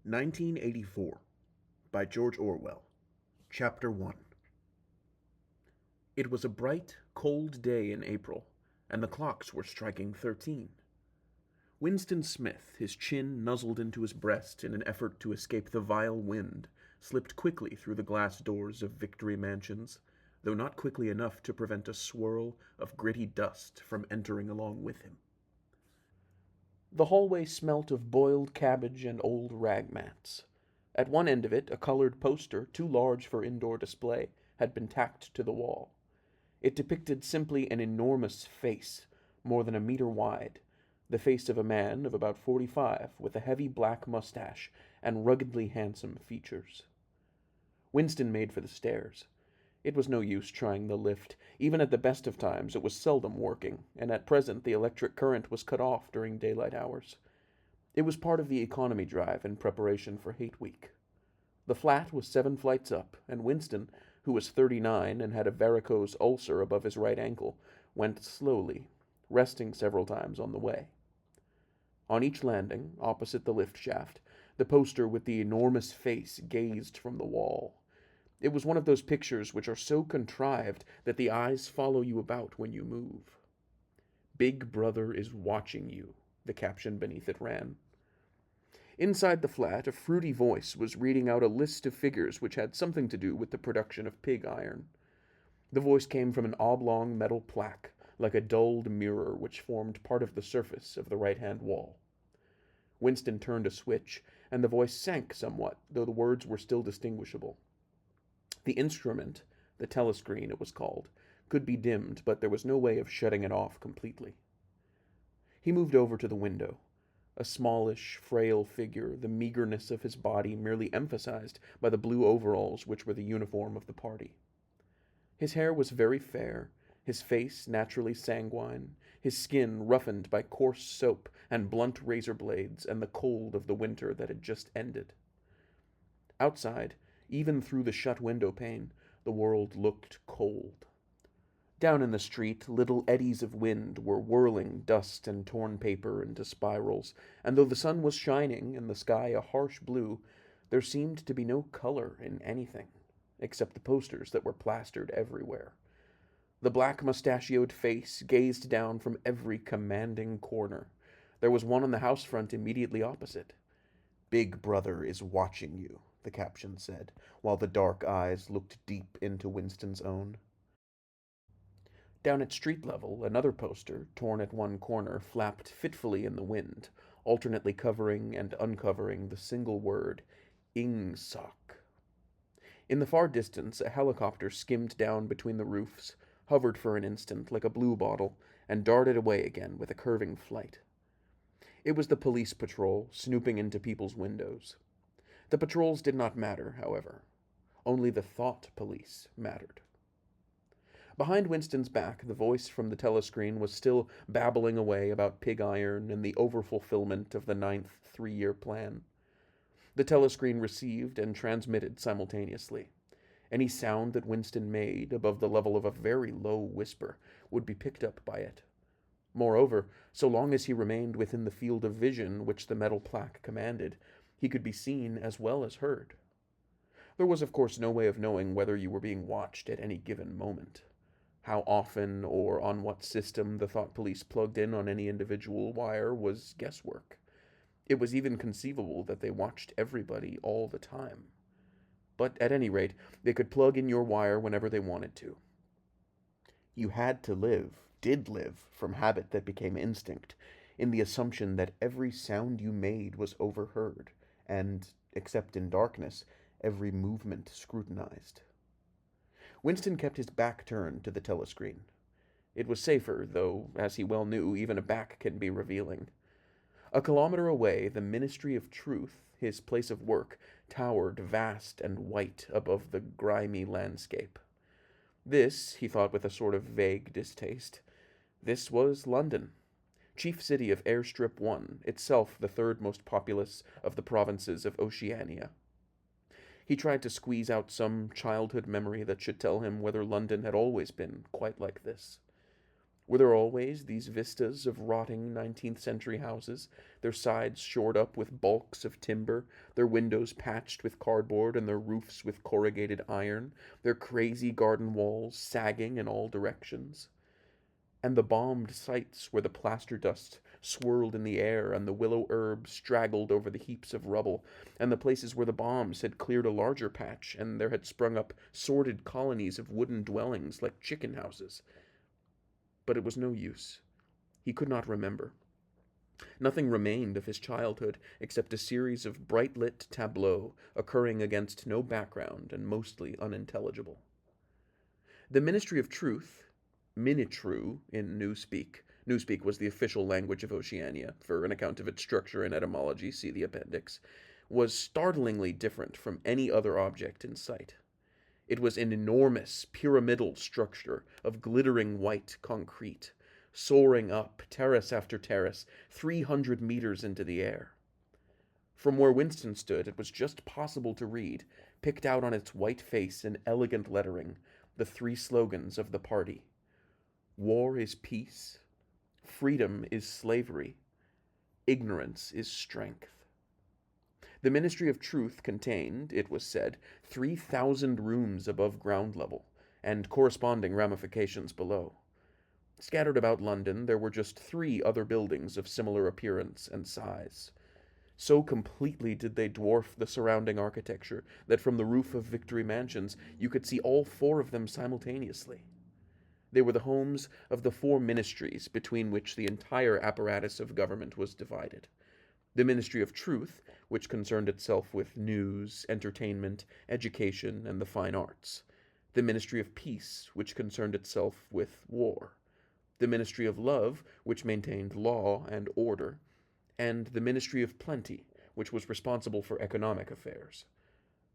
1984 by George Orwell. Chapter 1. It was a bright, cold day in April, and the clocks were striking 13. Winston Smith, his chin nuzzled into his breast in an effort to escape the vile wind, slipped quickly through the glass doors of Victory Mansions, though not quickly enough to prevent a swirl of gritty dust from entering along with him. The hallway smelt of boiled cabbage and old rag mats. At one end of it, a colored poster, too large for indoor display, had been tacked to the wall. It depicted simply an enormous face, more than a meter wide, the face of a man of about 45, with a heavy black mustache and ruggedly handsome features. Winston made for the stairs. It was no use trying the lift. Even at the best of times it was seldom working, and at present the electric current was cut off during daylight hours. It was part of the economy drive in preparation for Hate Week. The flat was 7 flights up, and Winston, who was 39 and had a varicose ulcer above his right ankle, went slowly, resting several times on the way. On each landing, opposite the lift shaft, the poster with the enormous face gazed from the wall. It was one of those pictures which are so contrived that the eyes follow you about when you move. "Big Brother is watching you," the caption beneath it ran. Inside the flat, a fruity voice was reading out a list of figures which had something to do with the production of pig iron. The voice came from an oblong metal plaque, like a dulled mirror which formed part of the surface of the right-hand wall. Winston turned a switch, and the voice sank somewhat, though the words were still distinguishable. The instrument, the telescreen it was called, could be dimmed, but there was no way of shutting it off completely. He moved over to the window. A smallish, frail figure, the meagerness of his body merely emphasized by the blue overalls which were the uniform of the party. His hair was very fair, his face naturally sanguine, his skin roughened by coarse soap and blunt razor blades and the cold of the winter that had just ended. Outside, even through the shut window pane, the world looked cold. Down in the street, little eddies of wind were whirling dust and torn paper into spirals, and though the sun was shining and the sky a harsh blue, there seemed to be no color in anything, except the posters that were plastered everywhere. The black mustachioed face gazed down from every commanding corner. There was one on the house front immediately opposite. "Big Brother is watching you," the caption said, while the dark eyes looked deep into Winston's own. Down at street level, another poster, torn at one corner, flapped fitfully in the wind, alternately covering and uncovering the single word, Ingsoc. In the far distance, a helicopter skimmed down between the roofs, hovered for an instant like a bluebottle, and darted away again with a curving flight. It was the police patrol, snooping into people's windows. The patrols did not matter, however. Only the thought police mattered. Behind Winston's back, the voice from the telescreen was still babbling away about pig iron and the overfulfillment of the 9th three-year plan. The telescreen received and transmitted simultaneously. Any sound that Winston made, above the level of a very low whisper, would be picked up by it. Moreover, so long as he remained within the field of vision which the metal plaque commanded, he could be seen as well as heard. There was of course no way of knowing whether you were being watched at any given moment. How often or on what system the thought police plugged in on any individual wire was guesswork. It was even conceivable that they watched everybody all the time. But at any rate, they could plug in your wire whenever they wanted to. You had to live, did live, from habit that became instinct, in the assumption that every sound you made was overheard, and, except in darkness, every movement scrutinized. Winston kept his back turned to the telescreen. It was safer, though, as he well knew, even a back can be revealing. A kilometer away, the Ministry of Truth, his place of work, towered vast and white above the grimy landscape. This, he thought with a sort of vague distaste, this was London, chief city of Airstrip 1, itself the third most populous of the provinces of Oceania. He tried to squeeze out some childhood memory that should tell him whether London had always been quite like this. Were there always these vistas of rotting 19th century houses, their sides shored up with bulks of timber, their windows patched with cardboard, and their roofs with corrugated iron, their crazy garden walls sagging in all directions? And the bombed sites where the plaster dust swirled in the air and the willow herb straggled over the heaps of rubble, and the places where the bombs had cleared a larger patch and there had sprung up sordid colonies of wooden dwellings like chicken houses. But it was no use. He could not remember. Nothing remained of his childhood except a series of bright lit tableaux occurring against no background and mostly unintelligible. The Ministry of Truth, Minitru in Newspeak. Newspeak was the official language of Oceania. For an account of its structure and etymology, see the appendix. Was startlingly different from any other object in sight. It was an enormous pyramidal structure of glittering white concrete, soaring up, terrace after terrace, 300 meters into the air. From where Winston stood, it was just possible to read, picked out on its white face in elegant lettering, the three slogans of the party. War is peace, freedom is slavery, ignorance is strength. The Ministry of Truth contained, it was said, 3,000 rooms above ground level, and corresponding ramifications below. Scattered about London, there were just 3 other buildings of similar appearance and size. So completely did they dwarf the surrounding architecture that from the roof of Victory Mansions you could see all 4 of them simultaneously. They were the homes of the 4 ministries between which the entire apparatus of government was divided. The Ministry of Truth, which concerned itself with news, entertainment, education, and the fine arts. The Ministry of Peace, which concerned itself with war. The Ministry of Love, which maintained law and order. And the Ministry of Plenty, which was responsible for economic affairs.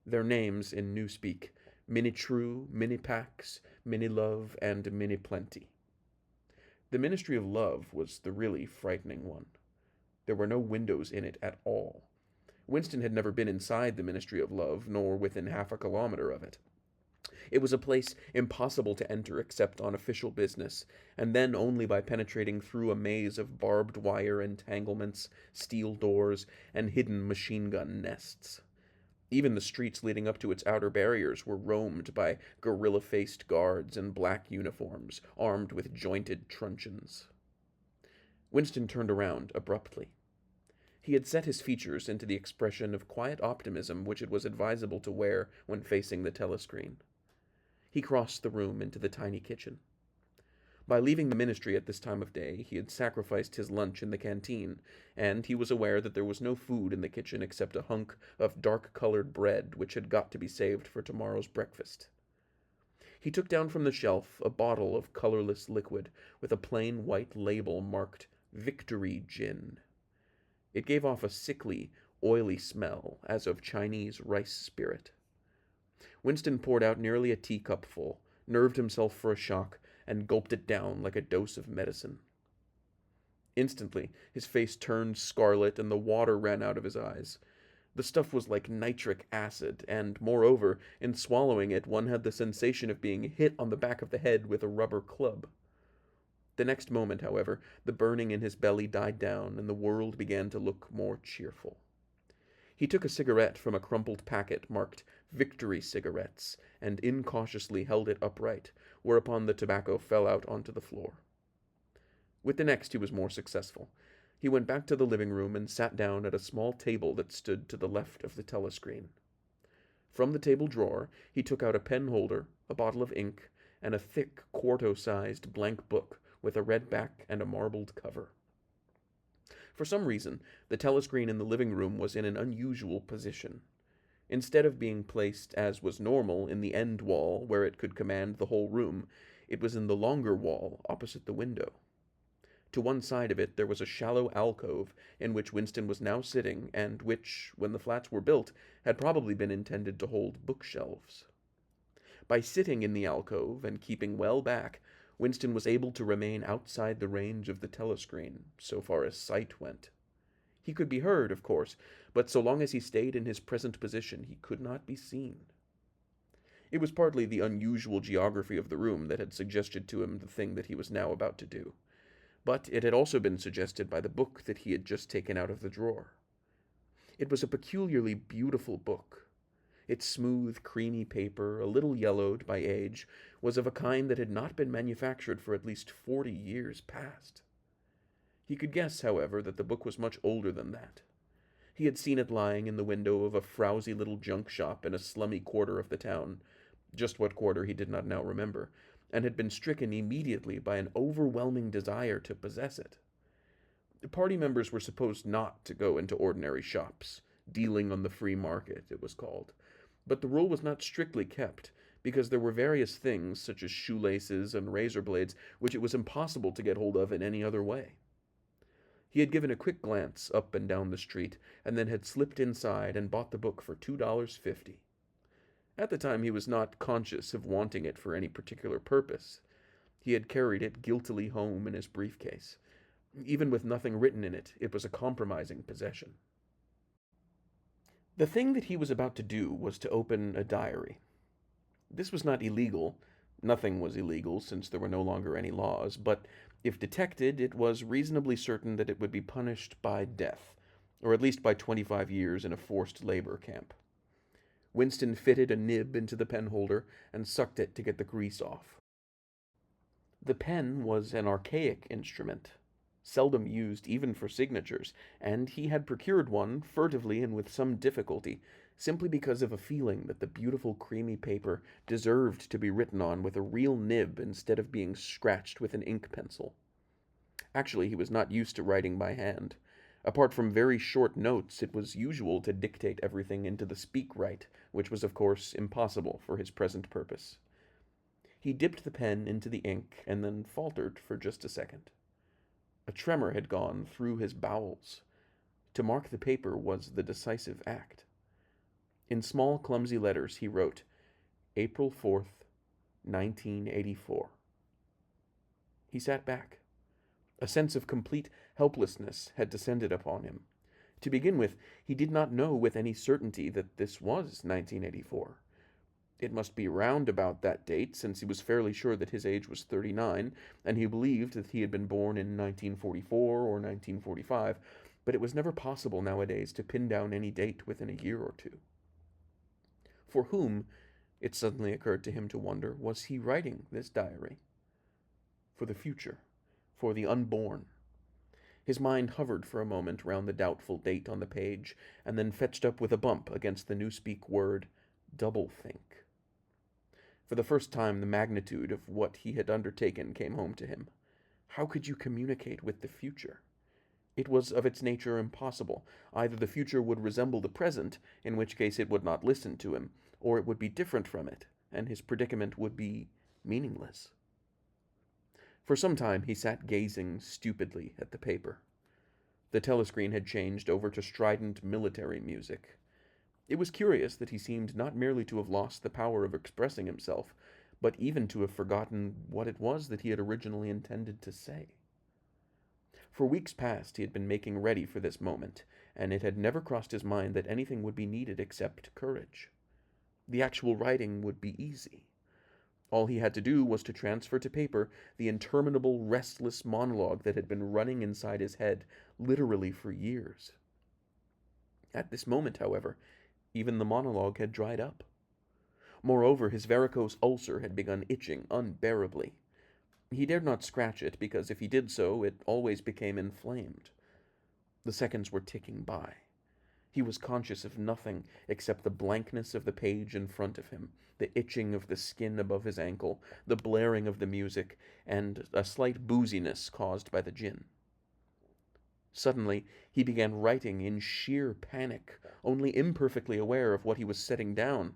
Their names in Newspeak: Minitru, Minipax, Minilove, and Miniplenty. The Ministry of Love was the really frightening one. There were no windows in it at all. Winston had never been inside the Ministry of Love, nor within half a kilometer of it. It was a place impossible to enter except on official business, and then only by penetrating through a maze of barbed wire entanglements, steel doors, and hidden machine-gun nests. Even the streets leading up to its outer barriers were roamed by gorilla-faced guards in black uniforms, armed with jointed truncheons. Winston turned around abruptly. He had set his features into the expression of quiet optimism which it was advisable to wear when facing the telescreen. He crossed the room into the tiny kitchen. By leaving the ministry at this time of day, he had sacrificed his lunch in the canteen, and he was aware that there was no food in the kitchen except a hunk of dark-colored bread which had got to be saved for tomorrow's breakfast. He took down from the shelf a bottle of colorless liquid with a plain white label marked Victory Gin. It gave off a sickly, oily smell, as of Chinese rice spirit. Winston poured out nearly a teacupful, nerved himself for a shock, and gulped it down like a dose of medicine. Instantly, his face turned scarlet and the water ran out of his eyes. The stuff was like nitric acid, and, moreover, in swallowing it one had the sensation of being hit on the back of the head with a rubber club. The next moment, however, the burning in his belly died down, and the world began to look more cheerful. He took a cigarette from a crumpled packet marked Victory Cigarettes, and incautiously held it upright, whereupon the tobacco fell out onto the floor. With the next he was more successful. He went back to the living room and sat down at a small table that stood to the left of the telescreen. From the table drawer he took out a pen holder, a bottle of ink, and a thick quarto-sized blank book with a red back and a marbled cover. For some reason, the telescreen in the living room was in an unusual position. Instead of being placed, as was normal, in the end wall where it could command the whole room, it was in the longer wall opposite the window. To one side of it there was a shallow alcove in which Winston was now sitting, and which, when the flats were built, had probably been intended to hold bookshelves. By sitting in the alcove and keeping well back, Winston was able to remain outside the range of the telescreen, so far as sight went. He could be heard, of course, but so long as he stayed in his present position, he could not be seen. It was partly the unusual geography of the room that had suggested to him the thing that he was now about to do, but it had also been suggested by the book that he had just taken out of the drawer. It was a peculiarly beautiful book. Its smooth, creamy paper, a little yellowed by age, was of a kind that had not been manufactured for at least 40 years past. He could guess, however, that the book was much older than that. He had seen it lying in the window of a frowsy little junk shop in a slummy quarter of the town, just what quarter he did not now remember, and had been stricken immediately by an overwhelming desire to possess it. The party members were supposed not to go into ordinary shops, dealing on the free market, it was called, but the rule was not strictly kept, because there were various things, such as shoelaces and razor blades, which it was impossible to get hold of in any other way. He had given a quick glance up and down the street, and then had slipped inside and bought the book for $2.50. At the time he was not conscious of wanting it for any particular purpose. He had carried it guiltily home in his briefcase. Even with nothing written in it, it was a compromising possession. The thing that he was about to do was to open a diary. This was not illegal. Nothing was illegal, since there were no longer any laws, but if detected, it was reasonably certain that it would be punished by death, or at least by 25 years in a forced labor camp. Winston fitted a nib into the pen holder and sucked it to get the grease off. The pen was an archaic instrument, seldom used even for signatures, and he had procured one, furtively and with some difficulty, simply because of a feeling that the beautiful creamy paper deserved to be written on with a real nib instead of being scratched with an ink pencil. Actually, he was not used to writing by hand. Apart from very short notes, it was usual to dictate everything into the speak-write, which was of course impossible for his present purpose. He dipped the pen into the ink and then faltered for just a second. A tremor had gone through his bowels. To mark the paper was the decisive act. In small, clumsy letters he wrote, April 4th, 1984. He sat back. A sense of complete helplessness had descended upon him. To begin with, he did not know with any certainty that this was 1984. It must be round about that date, since he was fairly sure that his age was 39, and he believed that he had been born in 1944 or 1945, but it was never possible nowadays to pin down any date within a year or two. For whom, it suddenly occurred to him to wonder, was he writing this diary? For the future. For the unborn. His mind hovered for a moment round the doubtful date on the page, and then fetched up with a bump against the newspeak word, doublethink. For the first time the magnitude of what he had undertaken came home to him. How could you communicate with the future? It was of its nature impossible. Either the future would resemble the present, in which case it would not listen to him, or it would be different from it, and his predicament would be meaningless. For some time he sat gazing stupidly at the paper. The telescreen had changed over to strident military music. It was curious that he seemed not merely to have lost the power of expressing himself, but even to have forgotten what it was that he had originally intended to say. For weeks past he had been making ready for this moment, and it had never crossed his mind that anything would be needed except courage. The actual writing would be easy. All he had to do was to transfer to paper the interminable, restless monologue that had been running inside his head literally for years. At this moment, however, even the monologue had dried up. Moreover, his varicose ulcer had begun itching unbearably. He dared not scratch it, because if he did so, it always became inflamed. The seconds were ticking by. He was conscious of nothing except the blankness of the page in front of him, the itching of the skin above his ankle, the blaring of the music, and a slight booziness caused by the gin. Suddenly, he began writing in sheer panic, only imperfectly aware of what he was setting down.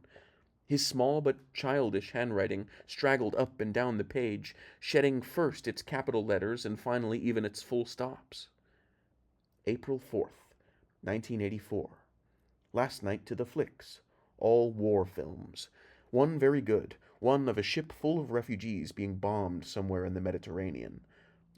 His small but childish handwriting straggled up and down the page, shedding first its capital letters and finally even its full stops. April 4th, 1984. Last night to the flicks. All war films. One very good, one of a ship full of refugees being bombed somewhere in the Mediterranean.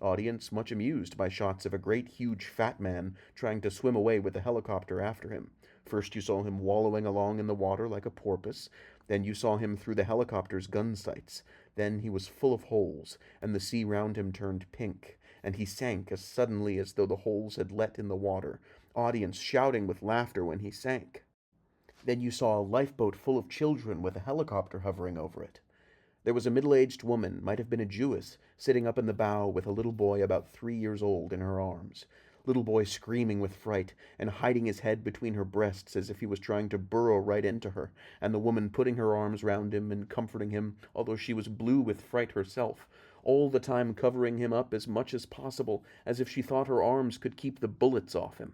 Audience much amused by shots of a great huge fat man trying to swim away with a helicopter after him. First you saw him wallowing along in the water like a porpoise, then you saw him through the helicopter's gun sights, then he was full of holes, and the sea round him turned pink, and he sank as suddenly as though the holes had let in the water, audience shouting with laughter when he sank. Then you saw a lifeboat full of children with a helicopter hovering over it. There was a middle-aged woman, might have been a Jewess, sitting up in the bow with a little boy about 3 years old in her arms. Little boy screaming with fright and hiding his head between her breasts as if he was trying to burrow right into her, and the woman putting her arms round him and comforting him, although she was blue with fright herself, all the time covering him up as much as possible, as if she thought her arms could keep the bullets off him.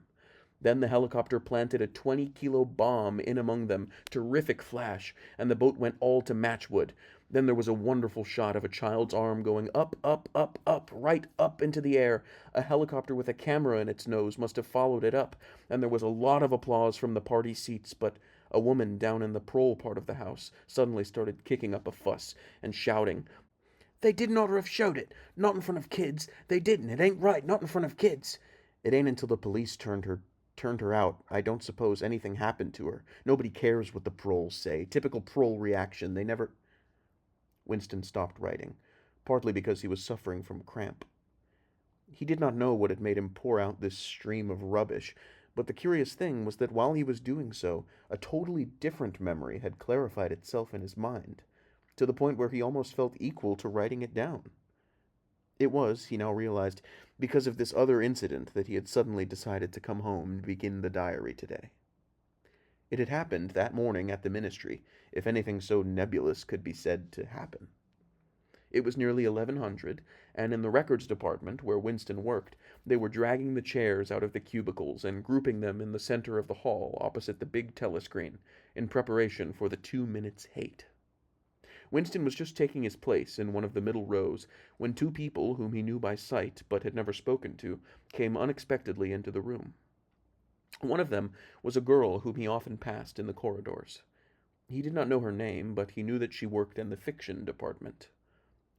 Then the helicopter planted a 20-kilo bomb in among them, terrific flash, and the boat went all to matchwood. Then there was a wonderful shot of a child's arm going up, up, up, up, right up into the air. A helicopter with a camera in its nose must have followed it up, and there was a lot of applause from the party seats, but a woman down in the prole part of the house suddenly started kicking up a fuss and shouting, "They didn't oughter have showed it. Not in front of kids. They didn't. It ain't right. Not in front of kids." It ain't until the police turned her out. I don't suppose anything happened to her. Nobody cares what the proles say. Typical prole reaction. They never... Winston stopped writing, partly because he was suffering from cramp. He did not know what had made him pour out this stream of rubbish, but the curious thing was that while he was doing so, a totally different memory had clarified itself in his mind, to the point where he almost felt equal to writing it down. It was, he now realized, because of this other incident that he had suddenly decided to come home and begin the diary today. It had happened that morning at the ministry, if anything so nebulous could be said to happen. It was nearly 1100, and in the records department, where Winston worked, they were dragging the chairs out of the cubicles and grouping them in the center of the hall opposite the big telescreen, in preparation for the 2 minutes hate. Winston was just taking his place in one of the middle rows when two people whom he knew by sight but had never spoken to came unexpectedly into the room. One of them was a girl whom he often passed in the corridors. He did not know her name, but he knew that she worked in the fiction department.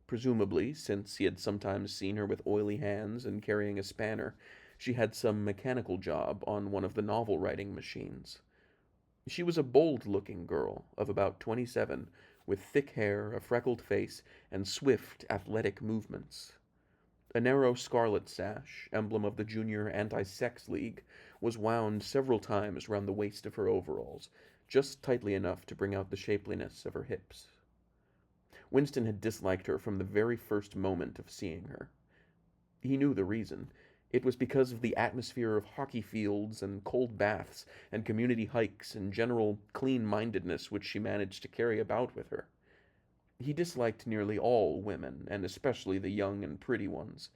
Presumably, since he had sometimes seen her with oily hands and carrying a spanner, she had some mechanical job on one of the novel-writing machines. She was a bold-looking girl of about 27, with thick hair, a freckled face, and swift, athletic movements. A narrow scarlet sash, emblem of the Junior Anti-Sex League, was wound several times round the waist of her overalls, just tightly enough to bring out the shapeliness of her hips. Winston had disliked her from the very first moment of seeing her. He knew the reason. It was because of the atmosphere of hockey fields and cold baths and community hikes and general clean-mindedness which she managed to carry about with her. He disliked nearly all women, and especially the young and pretty ones.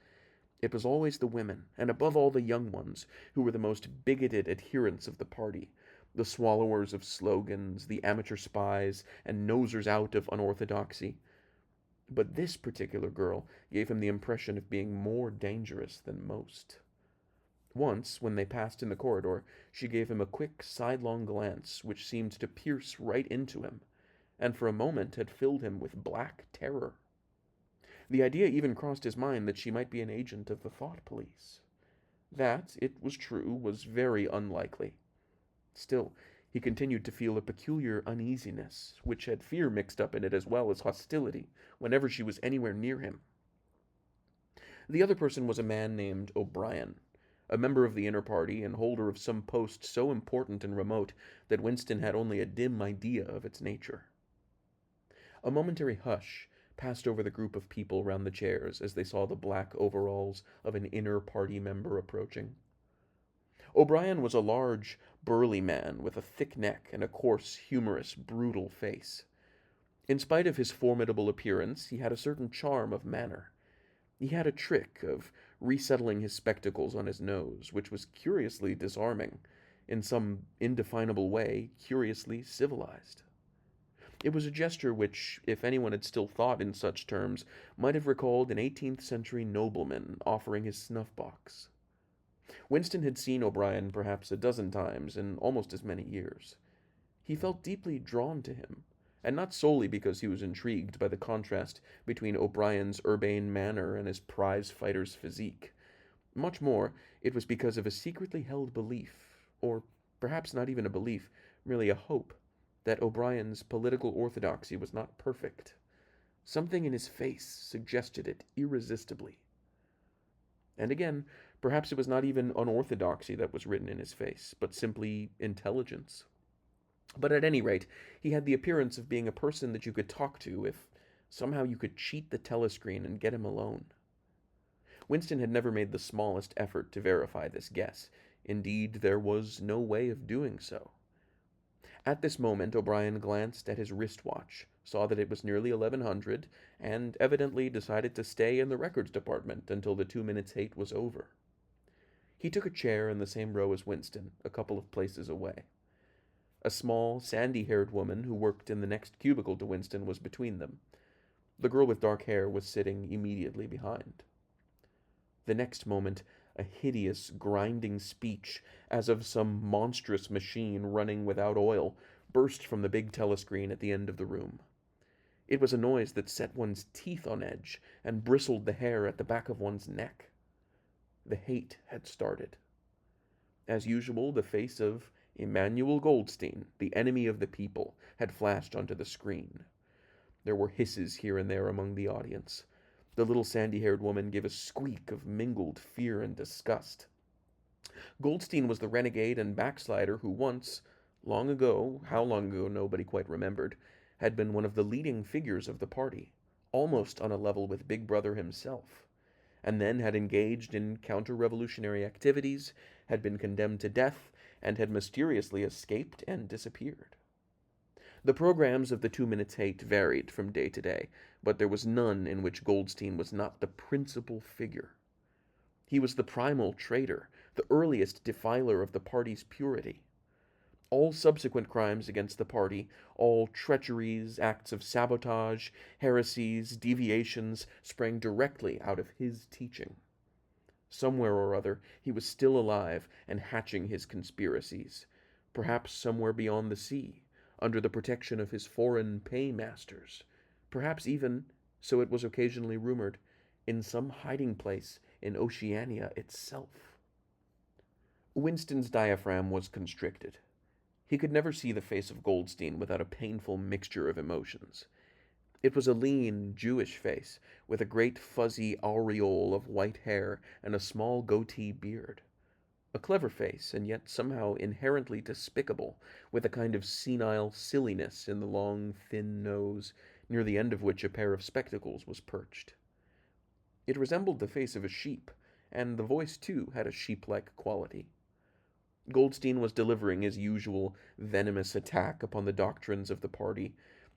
It was always the women, and above all the young ones, who were the most bigoted adherents of the party, the swallowers of slogans, the amateur spies, and nosers out of unorthodoxy. But this particular girl gave him the impression of being more dangerous than most. Once, when they passed in the corridor, she gave him a quick, sidelong glance which seemed to pierce right into him, and for a moment had filled him with black terror. The idea even crossed his mind that she might be an agent of the thought police. That, it was true, was very unlikely. Still, he continued to feel a peculiar uneasiness, which had fear mixed up in it as well as hostility, whenever she was anywhere near him. The other person was a man named O'Brien, a member of the inner party and holder of some post so important and remote that Winston had only a dim idea of its nature. A momentary hush passed over the group of people round the chairs as they saw the black overalls of an inner party member approaching. O'Brien was a large, burly man with a thick neck and a coarse, humorous, brutal face. In spite of his formidable appearance, he had a certain charm of manner. He had a trick of resettling his spectacles on his nose, which was curiously disarming, in some indefinable way, curiously civilized. It was a gesture which, if anyone had still thought in such terms, might have recalled an 18th-century nobleman offering his snuff-box. Winston had seen O'Brien perhaps a dozen times in almost as many years. He felt deeply drawn to him, and not solely because he was intrigued by the contrast between O'Brien's urbane manner and his prize fighter's physique. Much more, it was because of a secretly held belief, or perhaps not even a belief, merely a hope, that O'Brien's political orthodoxy was not perfect. Something in his face suggested it irresistibly. And again, perhaps it was not even unorthodoxy that was written in his face, but simply intelligence. But at any rate, he had the appearance of being a person that you could talk to if somehow you could cheat the telescreen and get him alone. Winston had never made the smallest effort to verify this guess. Indeed, there was no way of doing so. At this moment, O'Brien glanced at his wristwatch, saw that it was nearly 1100, and evidently decided to stay in the records department until the 2 minutes hate was over. He took a chair in the same row as Winston, a couple of places away. A small, sandy-haired woman who worked in the next cubicle to Winston was between them. The girl with dark hair was sitting immediately behind. The next moment, a hideous, grinding speech, as of some monstrous machine running without oil, burst from the big telescreen at the end of the room. It was a noise that set one's teeth on edge and bristled the hair at the back of one's neck. The hate had started. As usual, the face of Emmanuel Goldstein, the enemy of the people, had flashed onto the screen. There were hisses here and there among the audience. The little sandy-haired woman gave a squeak of mingled fear and disgust. Goldstein was the renegade and backslider who once, long ago, how long ago nobody quite remembered, had been one of the leading figures of the party, almost on a level with Big Brother himself, and then had engaged in counter-revolutionary activities, had been condemned to death, and had mysteriously escaped and disappeared. The programs of the 2 Minutes Hate varied from day to day, but there was none in which Goldstein was not the principal figure. He was the primal traitor, the earliest defiler of the party's purity. All subsequent crimes against the party, all treacheries, acts of sabotage, heresies, deviations, sprang directly out of his teaching. Somewhere or other, he was still alive and hatching his conspiracies, perhaps somewhere beyond the sea, under the protection of his foreign paymasters, perhaps even, so it was occasionally rumored, in some hiding place in Oceania itself. Winston's diaphragm was constricted. He could never see the face of Goldstein without a painful mixture of emotions. It was a lean, Jewish face, with a great fuzzy aureole of white hair and a small goatee beard. A clever face, and yet somehow inherently despicable, with a kind of senile silliness in the long, thin nose, near the end of which a pair of spectacles was perched. It resembled the face of a sheep, and the voice, too, had a sheep-like quality. Goldstein was delivering his usual venomous attack upon the doctrines of the party,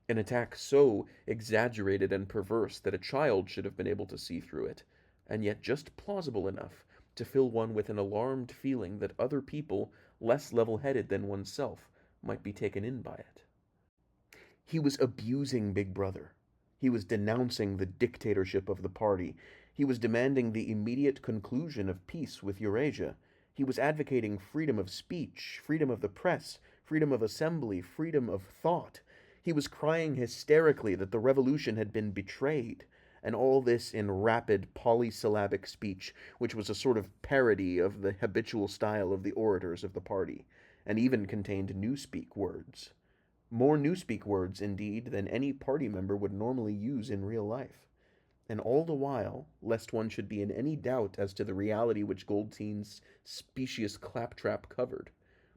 an attack so exaggerated and perverse that a child should have been able to see through it, and yet just plausible enough to fill one with an alarmed feeling that other people, less level-headed than oneself, might be taken in by it. He was abusing Big Brother. He was denouncing the dictatorship of the party. He was demanding the immediate conclusion of peace with Eurasia. He was advocating freedom of speech, freedom of the press, freedom of assembly, freedom of thought. He was crying hysterically that the revolution had been betrayed, and all this in rapid polysyllabic speech, which was a sort of parody of the habitual style of the orators of the party, and even contained newspeak words. More newspeak words, indeed, than any party member would normally use in real life. And all the while, lest one should be in any doubt as to the reality which Goldstein's specious claptrap covered,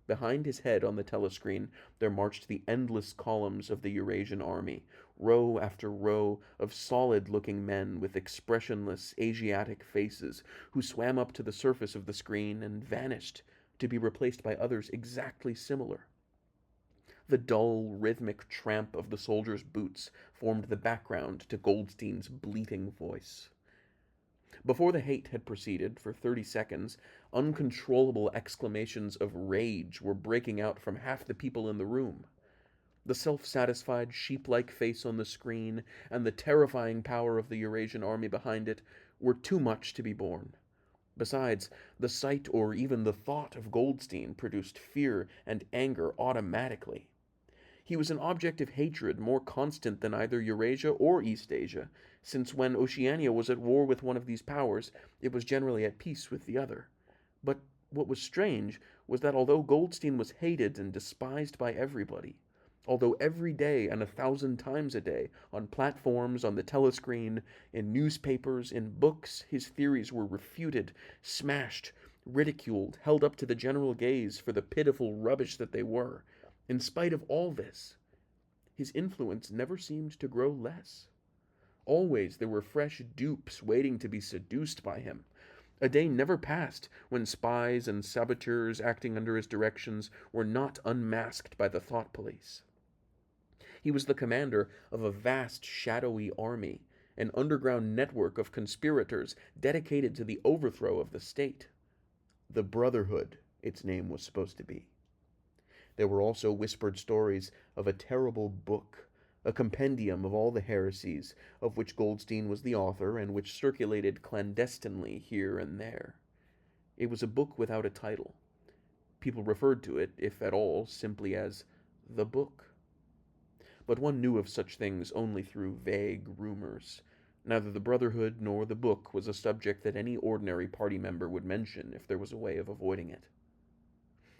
behind his head on the telescreen there marched the endless columns of the Eurasian army, row after row of solid-looking men with expressionless Asiatic faces, who swam up to the surface of the screen and vanished, to be replaced by others exactly similar. The dull, rhythmic tramp of the soldiers' boots formed the background to Goldstein's bleating voice. Before the hate had proceeded for 30 seconds, uncontrollable exclamations of rage were breaking out from half the people in the room. The self-satisfied, sheep-like face on the screen and the terrifying power of the Eurasian army behind it were too much to be borne. Besides, the sight or even the thought of Goldstein produced fear and anger automatically. He was an object of hatred more constant than either Eurasia or East Asia, since when Oceania was at war with one of these powers, it was generally at peace with the other. But what was strange was that although Goldstein was hated and despised by everybody, although every day and 1,000 times a day, on platforms, on the telescreen, in newspapers, in books, his theories were refuted, smashed, ridiculed, held up to the general gaze for the pitiful rubbish that they were, in spite of all this, his influence never seemed to grow less. Always there were fresh dupes waiting to be seduced by him. A day never passed when spies and saboteurs acting under his directions were not unmasked by the thought police. He was the commander of a vast shadowy army, an underground network of conspirators dedicated to the overthrow of the state. The Brotherhood, its name was supposed to be. There were also whispered stories of a terrible book, a compendium of all the heresies, of which Goldstein was the author and which circulated clandestinely here and there. It was a book without a title. People referred to it, if at all, simply as the book. But one knew of such things only through vague rumors. Neither the Brotherhood nor the book was a subject that any ordinary party member would mention if there was a way of avoiding it.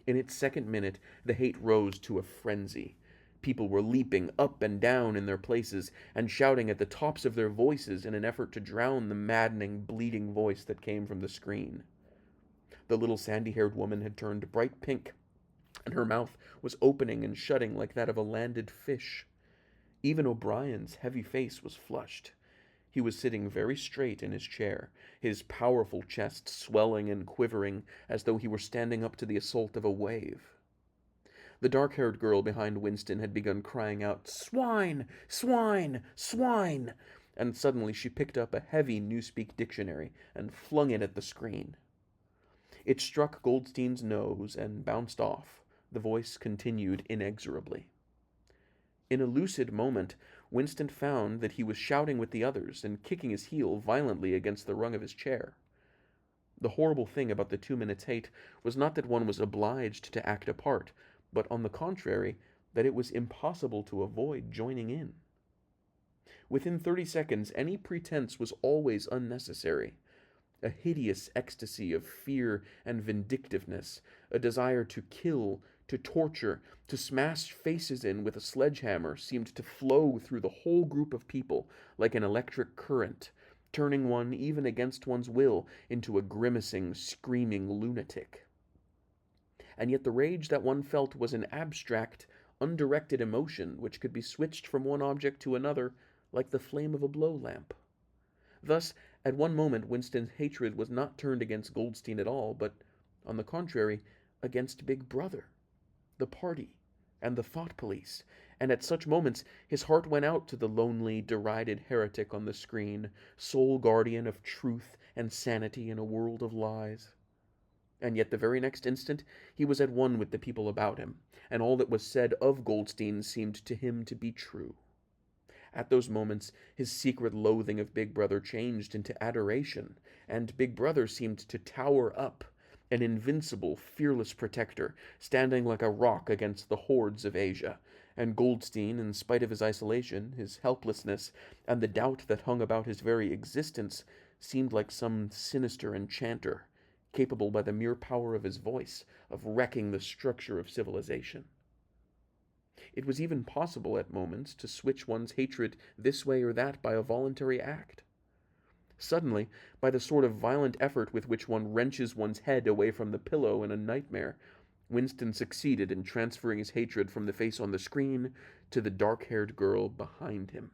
In its second minute, the hate rose to a frenzy. People were leaping up and down in their places and shouting at the tops of their voices in an effort to drown the maddening, bleating voice that came from the screen. The little sandy-haired woman had turned bright pink, and her mouth was opening and shutting like that of a landed fish. Even O'Brien's heavy face was flushed. He was sitting very straight in his chair, his powerful chest swelling and quivering as though he were standing up to the assault of a wave. The dark-haired girl behind Winston had begun crying out, "Swine! Swine! Swine!" And suddenly she picked up a heavy Newspeak dictionary and flung it at the screen. It struck Goldstein's nose and bounced off. The voice continued inexorably. In a lucid moment, Winston found that he was shouting with the others and kicking his heel violently against the rung of his chair. The horrible thing about the 2 minutes hate was not that one was obliged to act a part, but on the contrary, that it was impossible to avoid joining in. Within 30 seconds, any pretense was always unnecessary. A hideous ecstasy of fear and vindictiveness, a desire to kill, to torture, to smash faces in with a sledgehammer seemed to flow through the whole group of people like an electric current, turning one, even against one's will, into a grimacing, screaming lunatic. And yet the rage that one felt was an abstract, undirected emotion which could be switched from one object to another like the flame of a blow lamp. Thus, at one moment Winston's hatred was not turned against Goldstein at all, but, on the contrary, against Big Brother, the party, and the thought police, and at such moments his heart went out to the lonely, derided heretic on the screen, sole guardian of truth and sanity in a world of lies. And yet the very next instant he was at one with the people about him, and all that was said of Goldstein seemed to him to be true. At those moments his secret loathing of Big Brother changed into adoration, and Big Brother seemed to tower up, an invincible, fearless protector, standing like a rock against the hordes of Asia, and Goldstein, in spite of his isolation, his helplessness, and the doubt that hung about his very existence, seemed like some sinister enchanter, capable by the mere power of his voice of wrecking the structure of civilization. It was even possible at moments to switch one's hatred this way or that by a voluntary act. Suddenly, by the sort of violent effort with which one wrenches one's head away from the pillow in a nightmare, Winston succeeded in transferring his hatred from the face on the screen to the dark-haired girl behind him.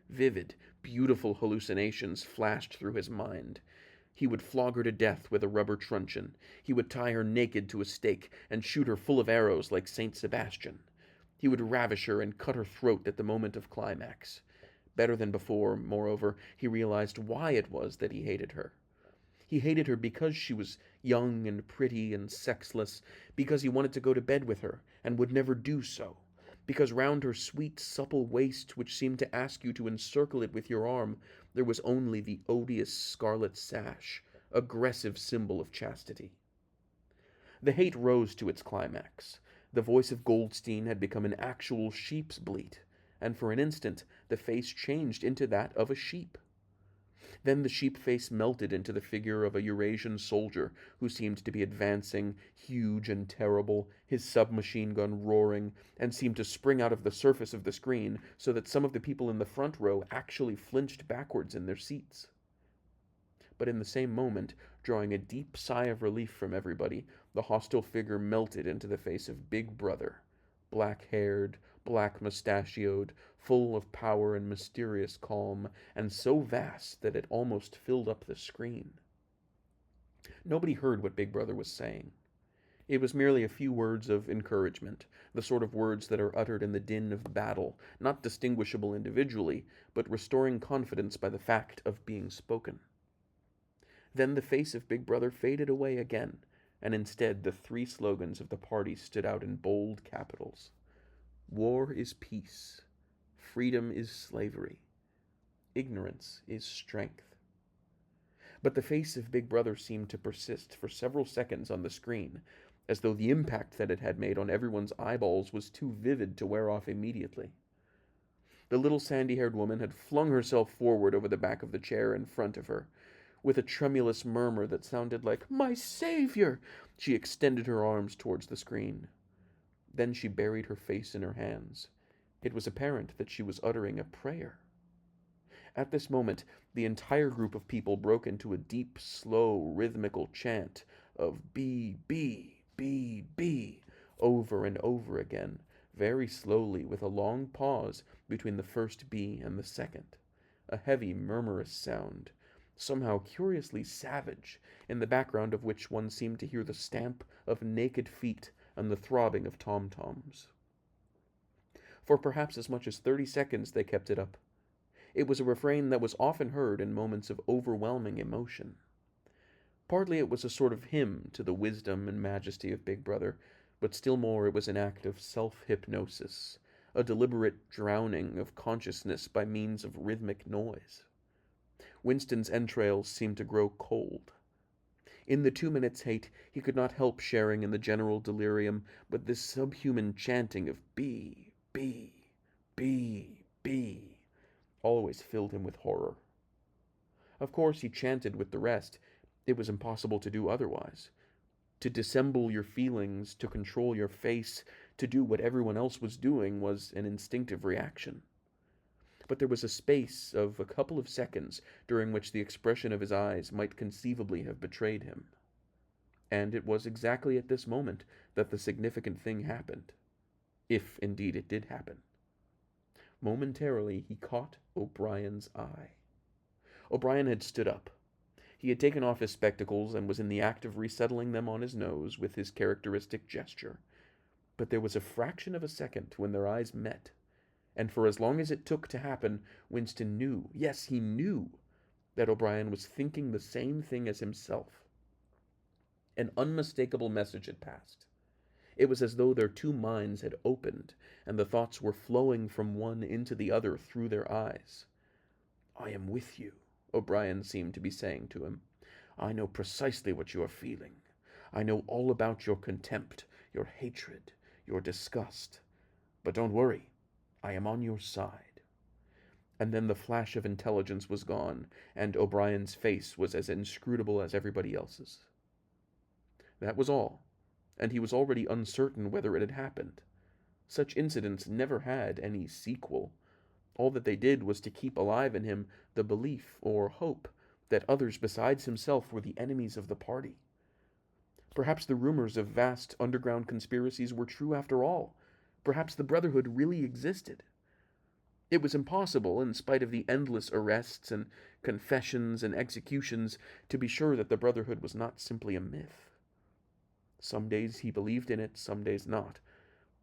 Vivid, beautiful hallucinations flashed through his mind. He would flog her to death with a rubber truncheon. He would tie her naked to a stake and shoot her full of arrows like Saint Sebastian. He would ravish her and cut her throat at the moment of climax. Better than before, moreover, he realized why it was that he hated her. He hated her because she was young and pretty and sexless, because he wanted to go to bed with her and would never do so, because round her sweet, supple waist, which seemed to ask you to encircle it with your arm, there was only the odious scarlet sash, aggressive symbol of chastity. The hate rose to its climax. The voice of Goldstein had become an actual sheep's bleat, and for an instant the face changed into that of a sheep. Then the sheep face melted into the figure of a Eurasian soldier who seemed to be advancing, huge and terrible, his submachine gun roaring, and seemed to spring out of the surface of the screen so that some of the people in the front row actually flinched backwards in their seats. But in the same moment, drawing a deep sigh of relief from everybody, the hostile figure melted into the face of Big Brother, black-haired, black-mustachioed, full of power and mysterious calm, and so vast that it almost filled up the screen. Nobody heard what Big Brother was saying. It was merely a few words of encouragement, the sort of words that are uttered in the din of battle, not distinguishable individually, but restoring confidence by the fact of being spoken. Then the face of Big Brother faded away again, and instead the three slogans of the party stood out in bold capitals. War is peace. Freedom is slavery. Ignorance is strength. But the face of Big Brother seemed to persist for several seconds on the screen, as though the impact that it had made on everyone's eyeballs was too vivid to wear off immediately. The little sandy-haired woman had flung herself forward over the back of the chair in front of her. With a tremulous murmur that sounded like, "My Savior!" she extended her arms towards the screen. Then she buried her face in her hands. It was apparent that she was uttering a prayer. At this moment, the entire group of people broke into a deep, slow, rhythmical chant of B, B, B, B, over and over again, very slowly with a long pause between the first B and the second. A heavy, murmurous sound, somehow curiously savage, in the background of which one seemed to hear the stamp of naked feet and the throbbing of tom-toms. For perhaps as much as 30 seconds they kept it up. It was a refrain that was often heard in moments of overwhelming emotion. Partly it was a sort of hymn to the wisdom and majesty of Big Brother, but still more it was an act of self-hypnosis, a deliberate drowning of consciousness by means of rhythmic noise. Winston's entrails seemed to grow cold. In the 2 minutes' hate, he could not help sharing in the general delirium, but this subhuman chanting of B, B, B, B, always filled him with horror. Of course, he chanted with the rest. It was impossible to do otherwise. To dissemble your feelings, to control your face, to do what everyone else was doing was an instinctive reaction. But there was a space of a couple of seconds during which the expression of his eyes might conceivably have betrayed him. And it was exactly at this moment that the significant thing happened. If indeed it did happen. Momentarily he caught O'Brien's eye. O'Brien had stood up. He had taken off his spectacles and was in the act of resettling them on his nose with his characteristic gesture. But there was a fraction of a second when their eyes met, and for as long as it took to happen, Winston knew, yes, he knew, that O'Brien was thinking the same thing as himself. An unmistakable message had passed. It was as though their two minds had opened, and the thoughts were flowing from one into the other through their eyes. "I am with you," O'Brien seemed to be saying to him. "I know precisely what you are feeling. I know all about your contempt, your hatred, your disgust. But don't worry. I am on your side." And then the flash of intelligence was gone, and O'Brien's face was as inscrutable as everybody else's. That was all, and he was already uncertain whether it had happened. Such incidents never had any sequel. All that they did was to keep alive in him the belief or hope that others besides himself were the enemies of the party. Perhaps the rumors of vast underground conspiracies were true after all. Perhaps the Brotherhood really existed. It was impossible, in spite of the endless arrests and confessions and executions, to be sure that the Brotherhood was not simply a myth. Some days he believed in it, some days not.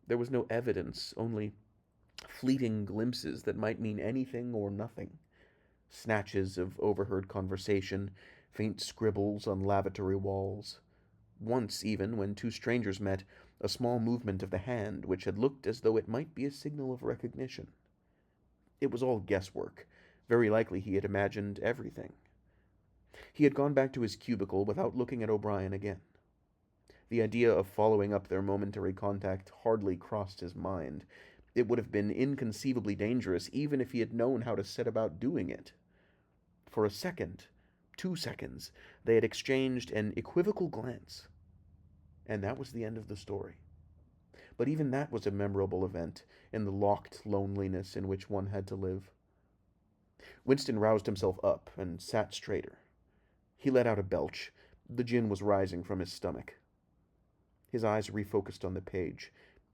There was no evidence, only fleeting glimpses that might mean anything or nothing. Snatches of overheard conversation, faint scribbles on lavatory walls. Once, even, when two strangers met, a small movement of the hand which had looked as though it might be a signal of recognition. It was all guesswork. Very likely he had imagined everything. He had gone back to his cubicle without looking at O'Brien again. The idea of following up their momentary contact hardly crossed his mind. It would have been inconceivably dangerous even if he had known how to set about doing it. For a second, 2 seconds, they had exchanged an equivocal glance, and that was the end of the story. But even that was a memorable event in the locked loneliness in which one had to live. Winston roused himself up and sat straighter. He let out a belch. The gin was rising from his stomach. His eyes refocused on the page.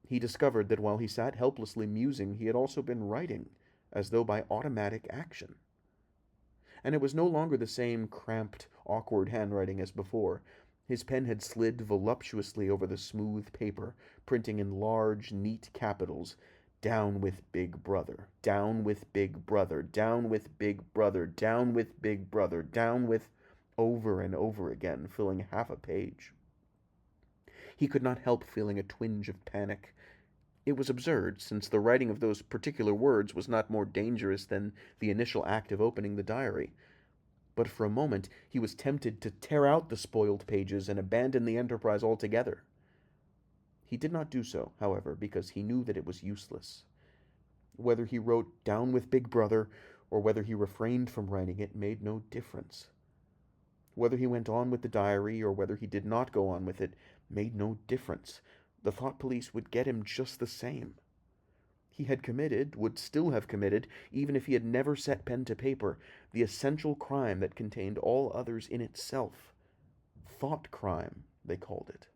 He discovered that while he sat helplessly musing, he had also been writing, as though by automatic action. And it was no longer the same cramped, awkward handwriting as before. His pen had slid voluptuously over the smooth paper, printing in large, neat capitals, "Down with Big Brother, down with Big Brother, down with Big Brother, down with Big Brother, down with," over and over again, filling half a page. He could not help feeling a twinge of panic. It was absurd, since the writing of those particular words was not more dangerous than the initial act of opening the diary. But for a moment he was tempted to tear out the spoiled pages and abandon the enterprise altogether. He did not do so, however, because he knew that it was useless. Whether he wrote "Down with Big Brother" or whether he refrained from writing it made no difference. Whether he went on with the diary or whether he did not go on with it made no difference. The thought police would get him just the same. He had committed, would still have committed, even if he had never set pen to paper, the essential crime that contained all others in itself. Thought crime, they called it.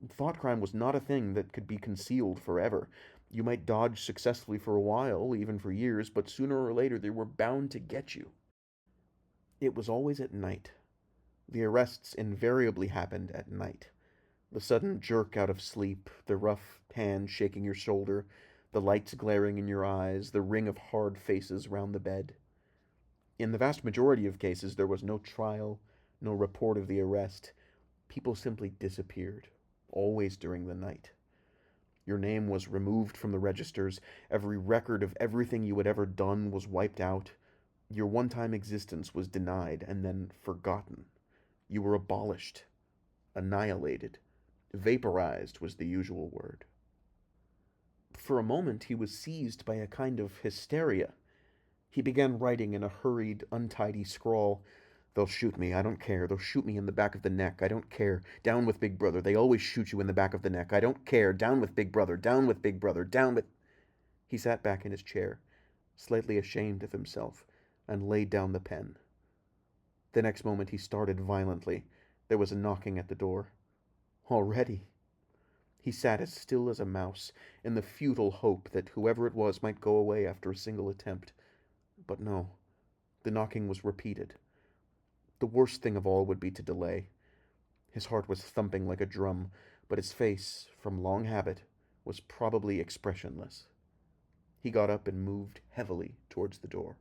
Thought crime was not a thing that could be concealed forever. You might dodge successfully for a while, even for years, but sooner or later they were bound to get you. It was always at night. The arrests invariably happened at night. The sudden jerk out of sleep, the rough hand shaking your shoulder, the lights glaring in your eyes, the ring of hard faces round the bed. In the vast majority of cases there was no trial, no report of the arrest. People simply disappeared, always during the night. Your name was removed from the registers, every record of everything you had ever done was wiped out. Your one-time existence was denied and then forgotten. You were abolished, annihilated. Vaporized was the usual word. For a moment he was seized by a kind of hysteria. He began writing in a hurried, untidy scrawl. "They'll shoot me, I don't care. They'll shoot me in the back of the neck, I don't care. Down with Big Brother, they always shoot you in the back of the neck, I don't care. Down with Big Brother, down with Big Brother, down with..." He sat back in his chair, slightly ashamed of himself, and laid down the pen. The next moment he started violently. There was a knocking at the door. Already? He sat as still as a mouse, in the futile hope that whoever it was might go away after a single attempt. But no. The knocking was repeated. The worst thing of all would be to delay. His heart was thumping like a drum, but his face, from long habit, was probably expressionless. He got up and moved heavily towards the door.